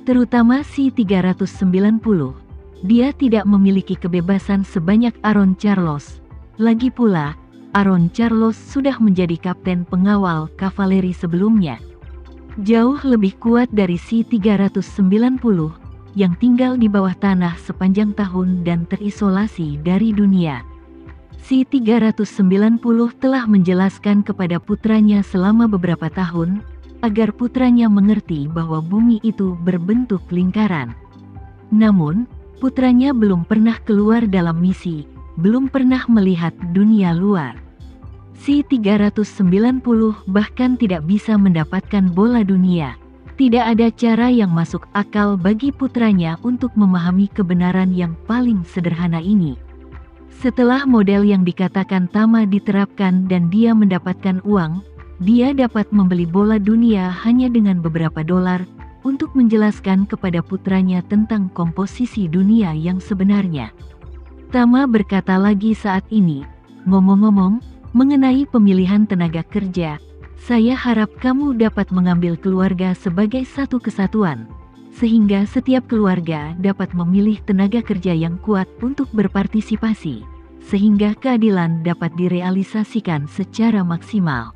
terutama si 390. Dia tidak memiliki kebebasan sebanyak Aaron Charles. Lagi pula, Aaron Charles sudah menjadi kapten pengawal kavaleri sebelumnya. Jauh lebih kuat dari si 390 yang tinggal di bawah tanah sepanjang tahun dan terisolasi dari dunia. Si 390 telah menjelaskan kepada putranya selama beberapa tahun, agar putranya mengerti bahwa bumi itu berbentuk lingkaran. Namun, putranya belum pernah keluar dalam misi, belum pernah melihat dunia luar. Si 390 bahkan tidak bisa mendapatkan bola dunia. Tidak ada cara yang masuk akal bagi putranya untuk memahami kebenaran yang paling sederhana ini. Setelah model yang dikatakan Tama diterapkan dan dia mendapatkan uang, dia dapat membeli bola dunia hanya dengan beberapa dolar untuk menjelaskan kepada putranya tentang komposisi dunia yang sebenarnya. Tama berkata lagi saat ini, ngomong-ngomong, mengenai pemilihan tenaga kerja, saya harap kamu dapat mengambil keluarga sebagai satu kesatuan, sehingga setiap keluarga dapat memilih tenaga kerja yang kuat untuk berpartisipasi, sehingga keadilan dapat direalisasikan secara maksimal.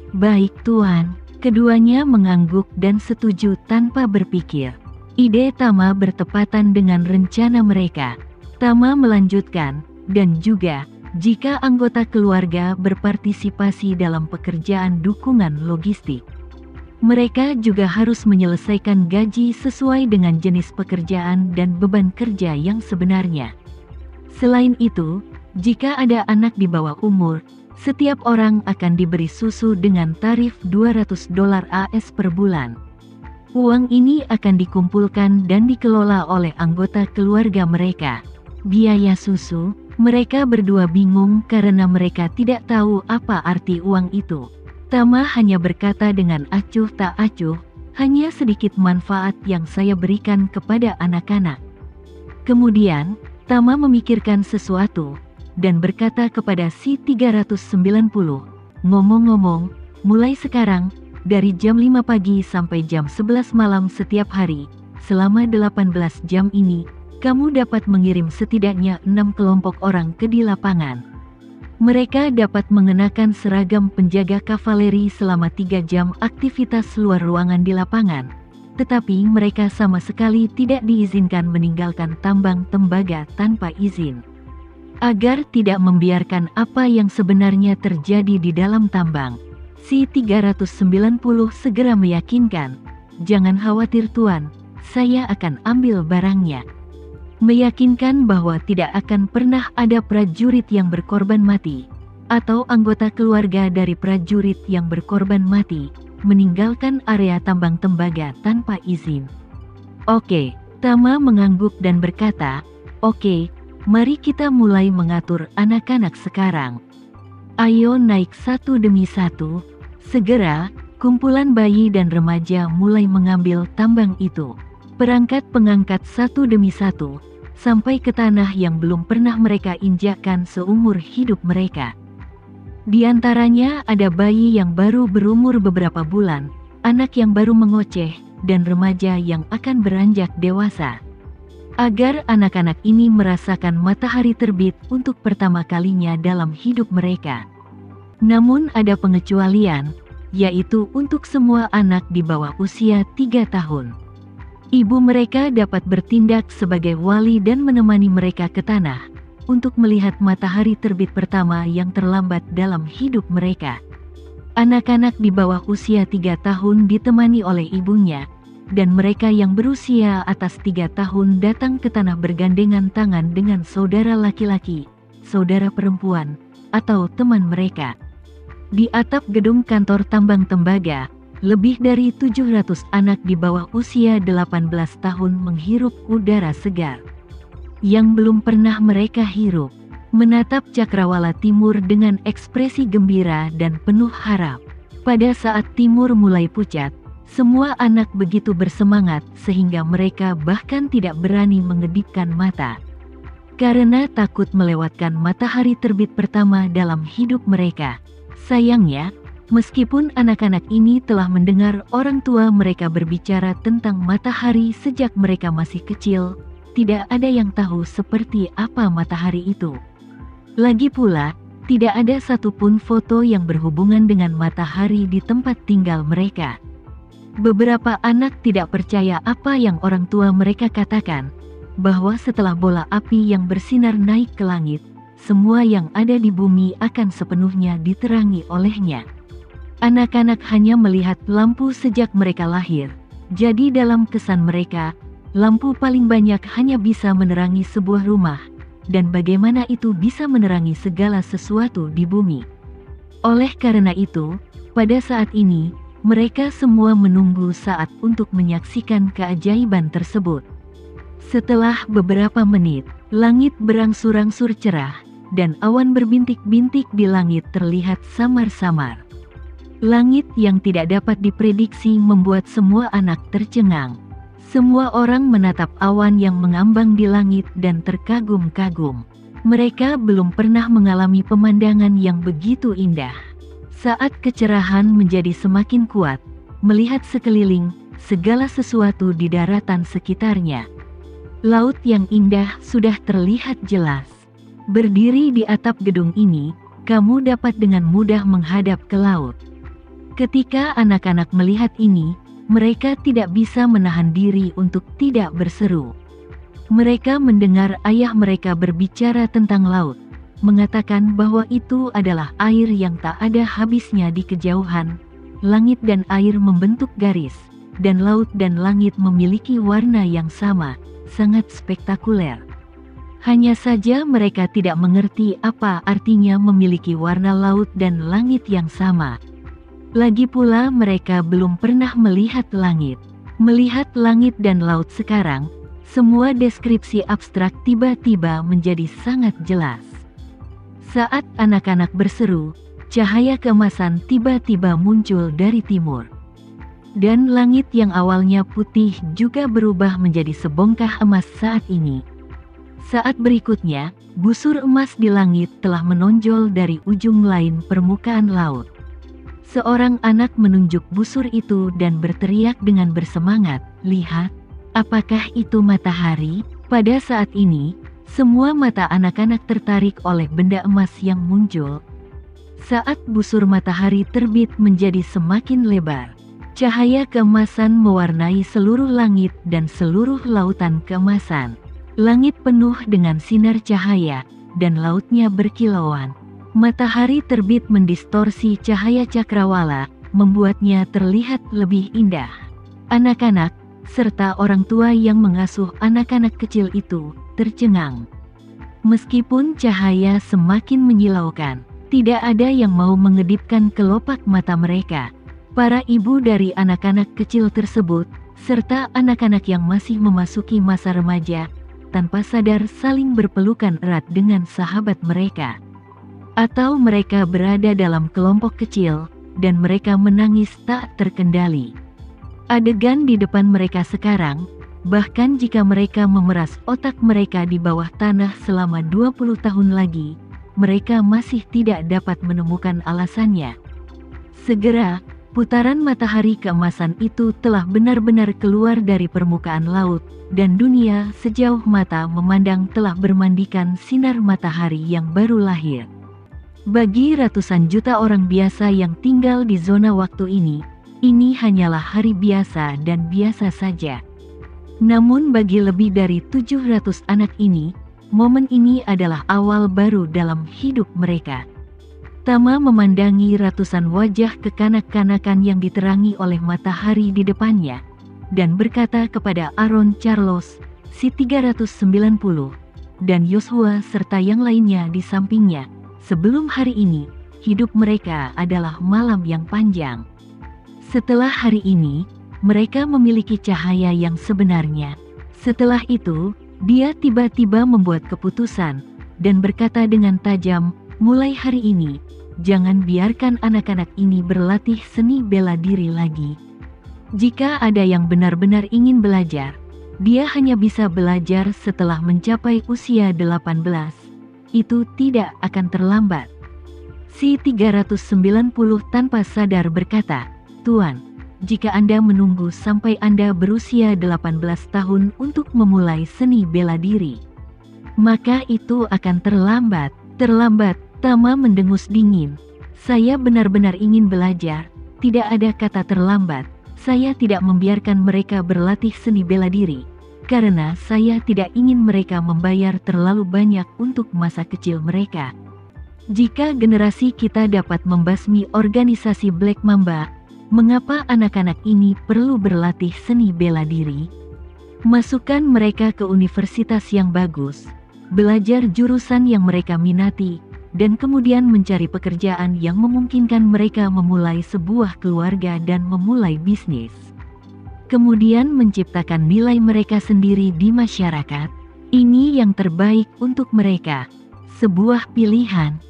Baik Tuan, keduanya mengangguk dan setuju tanpa berpikir. Ide Tama bertepatan dengan rencana mereka. Tama melanjutkan, dan juga, jika anggota keluarga berpartisipasi dalam pekerjaan dukungan logistik, mereka juga harus menyelesaikan gaji sesuai dengan jenis pekerjaan dan beban kerja yang sebenarnya. Selain itu, jika ada anak di bawah umur, setiap orang akan diberi susu dengan tarif $200 AS per bulan. Uang ini akan dikumpulkan dan dikelola oleh anggota keluarga mereka. Biaya susu, mereka berdua bingung karena mereka tidak tahu apa arti uang itu. Tama hanya berkata dengan acuh tak acuh, hanya sedikit manfaat yang saya berikan kepada anak-anak. Kemudian, Tama memikirkan sesuatu dan berkata kepada si 390, ngomong-ngomong, mulai sekarang, dari jam 5 pagi sampai jam 11 malam setiap hari, selama 18 jam ini, kamu dapat mengirim setidaknya 6 kelompok orang ke di lapangan. Mereka dapat mengenakan seragam penjaga kavaleri selama 3 jam aktivitas luar ruangan di lapangan, tetapi mereka sama sekali tidak diizinkan meninggalkan tambang tembaga tanpa izin. Agar tidak membiarkan apa yang sebenarnya terjadi di dalam tambang, si 390 segera meyakinkan, jangan khawatir Tuan, saya akan ambil barangnya. Meyakinkan bahwa tidak akan pernah ada prajurit yang berkorban mati, atau anggota keluarga dari prajurit yang berkorban mati, meninggalkan area tambang tembaga tanpa izin. Oke, Tama mengangguk dan berkata, oke, mari kita mulai mengatur anak-anak sekarang. Ayo naik satu demi satu. Segera, kumpulan bayi dan remaja mulai mengambil tambang itu. Perangkat pengangkat satu demi satu, sampai ke tanah yang belum pernah mereka injakkan seumur hidup mereka. Di antaranya ada bayi yang baru berumur beberapa bulan, anak yang baru mengoceh, dan remaja yang akan beranjak dewasa. Agar anak-anak ini merasakan matahari terbit untuk pertama kalinya dalam hidup mereka. Namun ada pengecualian, yaitu untuk semua anak di bawah usia 3 tahun. Ibu mereka dapat bertindak sebagai wali dan menemani mereka ke tanah, untuk melihat matahari terbit pertama yang terlambat dalam hidup mereka. Anak-anak di bawah usia 3 tahun ditemani oleh ibunya, dan mereka yang berusia atas 3 tahun datang ke tanah bergandengan tangan dengan saudara laki-laki, saudara perempuan, atau teman mereka. Di atap gedung kantor tambang tembaga, lebih dari 700 anak di bawah usia 18 tahun menghirup udara segar yang belum pernah mereka hirup, menatap Cakrawala Timur dengan ekspresi gembira dan penuh harap. Pada saat Timur mulai pucat, semua anak begitu bersemangat sehingga mereka bahkan tidak berani mengedipkan mata. Karena takut melewatkan matahari terbit pertama dalam hidup mereka. Sayangnya, Meskipun anak-anak ini telah mendengar orang tua mereka berbicara tentang matahari sejak mereka masih kecil, tidak ada yang tahu seperti apa matahari itu. Lagi pula, tidak ada satupun foto yang berhubungan dengan matahari di tempat tinggal mereka. Beberapa anak tidak percaya apa yang orang tua mereka katakan, bahwa setelah bola api yang bersinar naik ke langit, semua yang ada di bumi akan sepenuhnya diterangi olehnya. Anak-anak hanya melihat lampu sejak mereka lahir, jadi dalam kesan mereka, lampu paling banyak hanya bisa menerangi sebuah rumah, dan bagaimana itu bisa menerangi segala sesuatu di bumi. Oleh karena itu, pada saat ini, mereka semua menunggu saat untuk menyaksikan keajaiban tersebut. Setelah beberapa menit, langit berangsur-angsur cerah, dan awan berbintik-bintik di langit terlihat samar-samar. Langit yang tidak dapat diprediksi membuat semua anak tercengang. Semua orang menatap awan yang mengambang di langit dan terkagum-kagum. Mereka belum pernah mengalami pemandangan yang begitu indah. Saat kecerahan menjadi semakin kuat, melihat sekeliling, segala sesuatu di daratan sekitarnya. Laut yang indah sudah terlihat jelas. Berdiri di atap gedung ini, kamu dapat dengan mudah menghadap ke laut. Ketika anak-anak melihat ini, mereka tidak bisa menahan diri untuk tidak berseru. Mereka mendengar ayah mereka berbicara tentang laut, mengatakan bahwa itu adalah air yang tak ada habisnya di kejauhan. Langit dan air membentuk garis, dan laut dan langit memiliki warna yang sama, sangat spektakuler. Hanya saja mereka tidak mengerti apa artinya memiliki warna laut dan langit yang sama. Lagi pula mereka belum pernah melihat langit. Melihat langit dan laut sekarang, semua deskripsi abstrak tiba-tiba menjadi sangat jelas. Saat anak-anak berseru, cahaya keemasan tiba-tiba muncul dari timur. Dan langit yang awalnya putih juga berubah menjadi sebongkah emas saat ini. Saat berikutnya, busur emas di langit telah menonjol dari ujung lain permukaan laut. Seorang anak menunjuk busur itu dan berteriak dengan bersemangat, "Lihat, apakah itu matahari?" Pada saat ini, semua mata anak-anak tertarik oleh benda emas yang muncul. Saat busur matahari terbit menjadi semakin lebar, cahaya keemasan mewarnai seluruh langit dan seluruh lautan keemasan. Langit penuh dengan sinar cahaya, dan lautnya berkilauan. Matahari terbit mendistorsi cahaya cakrawala, membuatnya terlihat lebih indah. Anak-anak, serta orang tua yang mengasuh anak-anak kecil itu, tercengang. Meskipun cahaya semakin menyilaukan, tidak ada yang mau mengedipkan kelopak mata mereka. Para ibu dari anak-anak kecil tersebut, serta anak-anak yang masih memasuki masa remaja, tanpa sadar saling berpelukan erat dengan sahabat mereka. Atau mereka berada dalam kelompok kecil, dan mereka menangis tak terkendali. Adegan di depan mereka sekarang, bahkan jika mereka memeras otak mereka di bawah tanah selama 20 tahun lagi, mereka masih tidak dapat menemukan alasannya. Segera, putaran matahari keemasan itu telah benar-benar keluar dari permukaan laut, dan dunia sejauh mata memandang telah bermandikan sinar matahari yang baru lahir. Bagi ratusan juta orang biasa yang tinggal di zona waktu ini hanyalah hari biasa dan biasa saja. Namun bagi lebih dari 700 anak ini, momen ini adalah awal baru dalam hidup mereka. Tama memandangi ratusan wajah kekanak-kanakan yang diterangi oleh matahari di depannya, dan berkata kepada Aaron Charles, si 390, dan Yosua serta yang lainnya di sampingnya, sebelum hari ini, hidup mereka adalah malam yang panjang. Setelah hari ini, mereka memiliki cahaya yang sebenarnya. Setelah itu, dia tiba-tiba membuat keputusan, dan berkata dengan tajam, mulai hari ini, jangan biarkan anak-anak ini berlatih seni bela diri lagi. Jika ada yang benar-benar ingin belajar, dia hanya bisa belajar setelah mencapai usia 18. Itu tidak akan terlambat. Si 390 tanpa sadar berkata, "Tuan, jika Anda menunggu sampai Anda berusia 18 tahun untuk memulai seni bela diri, maka itu akan terlambat." "Terlambat," Tama mendengus dingin. "Saya benar-benar ingin belajar. Tidak ada kata terlambat. Saya tidak membiarkan mereka berlatih seni bela diri, karena saya tidak ingin mereka membayar terlalu banyak untuk masa kecil mereka. Jika generasi kita dapat membasmi organisasi Black Mamba, mengapa anak-anak ini perlu berlatih seni bela diri? Masukkan mereka ke universitas yang bagus, belajar jurusan yang mereka minati, dan kemudian mencari pekerjaan yang memungkinkan mereka memulai sebuah keluarga dan memulai bisnis. Kemudian menciptakan nilai mereka sendiri di masyarakat. Ini yang terbaik untuk mereka. Sebuah pilihan."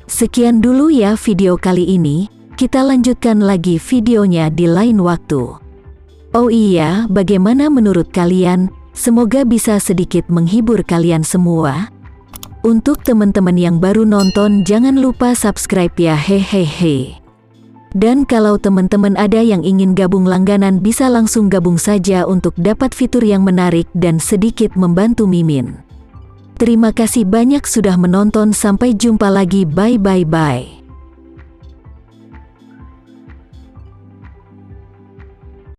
Sekian dulu ya video kali ini, kita lanjutkan lagi videonya di lain waktu. Oh iya, bagaimana menurut kalian? Semoga bisa sedikit menghibur kalian semua. Untuk teman-teman yang baru nonton, jangan lupa subscribe ya, hehehe. Dan kalau teman-teman ada yang ingin gabung langganan, bisa langsung gabung saja untuk dapat fitur yang menarik dan sedikit membantu Mimin. Terima kasih banyak sudah menonton, sampai jumpa lagi, bye bye bye.